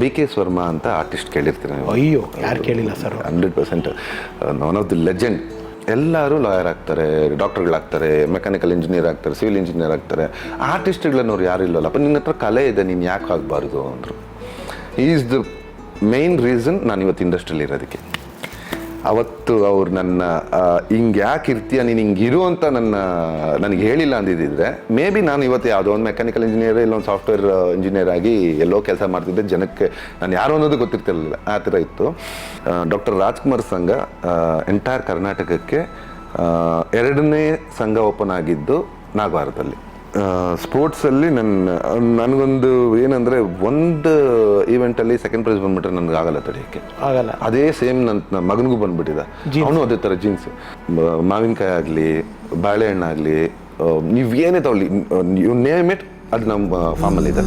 B K S Verma ಅಂತ artist ಕೇಳಿರ್ತೀನಿ ನೀವು. ಅಯ್ಯೋ, ಯಾರು ಕೇಳಿಲ್ಲ sir. 100% one of the legend. ಎಲ್ಲರೂ ಲಾಯರ್ ಆಗ್ತಾರೆ, ಡಾಕ್ಟರ್ಗಳಾಗ್ತಾರೆ, ಮೆಕ್ಯಾನಿಕಲ್ ಇಂಜಿನಿಯರ್ ಆಗ್ತಾರೆ, ಸಿವಿಲ್ ಇಂಜಿನಿಯರ್ ಆಗ್ತಾರೆ. ಆರ್ಟಿಸ್ಟ್ಗಳನ್ನೋರು ಯಾರು ಇಲ್ಲಲ್ಲಪ್ಪ, ನಿನ್ನ ಹತ್ರ ಕಲೆ ಇದೆ, ನೀನು ಯಾಕೆ ಆಗಬಾರ್ದು ಅಂದರು. ಈಸ್ ದ ಮೇನ್ ರೀಸನ್ ನಾನು ಇವತ್ತು ಇಂಡಸ್ಟ್ರಿಯಲ್ಲಿ ಇರೋದಕ್ಕೆ. ಅವತ್ತು ಅವ್ರು ನನ್ನ ಹಿಂಗೆ ಯಾಕೆ ಇರ್ತೀಯ ನೀನು ಹಿಂಗೆ ಇರು ಅಂತ ನನಗೆ ಹೇಳಿಲ್ಲ ಅಂದಿದ್ದಿದ್ರೆ ಮೇ ಬಿ ನಾನು ಇವತ್ತು ಯಾವುದೋ ಒಂದು ಮೆಕ್ಯಾನಿಕಲ್ ಇಂಜಿನಿಯರ್ ಇಲ್ಲೊಂದು ಸಾಫ್ಟ್ವೇರ್ ಇಂಜಿನಿಯರ್ ಆಗಿ ಎಲ್ಲೋ ಕೆಲಸ ಮಾಡ್ತಿದ್ದೆ, ಜನಕ್ಕೆ ನಾನು ಯಾರು ಅನ್ನೋದು ಗೊತ್ತಿರ್ತಿರಲಿಲ್ಲ. ಆ ಥರ ಇತ್ತು. ಡಾಕ್ಟರ್ ರಾಜ್ಕುಮಾರ್ ಸಂಘ ಎಂಟೈರ್ ಕರ್ನಾಟಕಕ್ಕೆ 2ನೇ ಸಂಘ ಓಪನ್ ಆಗಿದ್ದು ನಾಗವಾರದಲ್ಲಿ. ಸ್ಪೋರ್ಟ್ಸಲ್ಲಿ ನನಗೊಂದು ಏನಂದರೆ, ಒಂದು ಈವೆಂಟಲ್ಲಿ ಸೆಕೆಂಡ್ ಪ್ರೈಸ್ ಬಂದುಬಿಟ್ರೆ ನನಗೆ ಆಗಲ್ಲ ತಡೆಯೋಕ್ಕೆ ಆಗಲ್ಲ. ಅದೇ ಸೇಮ್ ನನ್ನ ಮಗನಿಗೂ ಬಂದುಬಿಟ್ಟಿದೆ. ಅವನು ಅದೇ ಥರ ಜೀನ್ಸ್, ಮಾವಿನಕಾಯಿ ಆಗಲಿ, ಬಾಳೆಹಣ್ಣಾಗಲಿ, ನೀವು ಏನೇ ತಗೊಳ್ಳಿ, ಯು ನೇಮ್ ಇಟ್, ಅದು ನಮ್ಮ ಫಾರ್ಮಲ್ಲಿದೆ.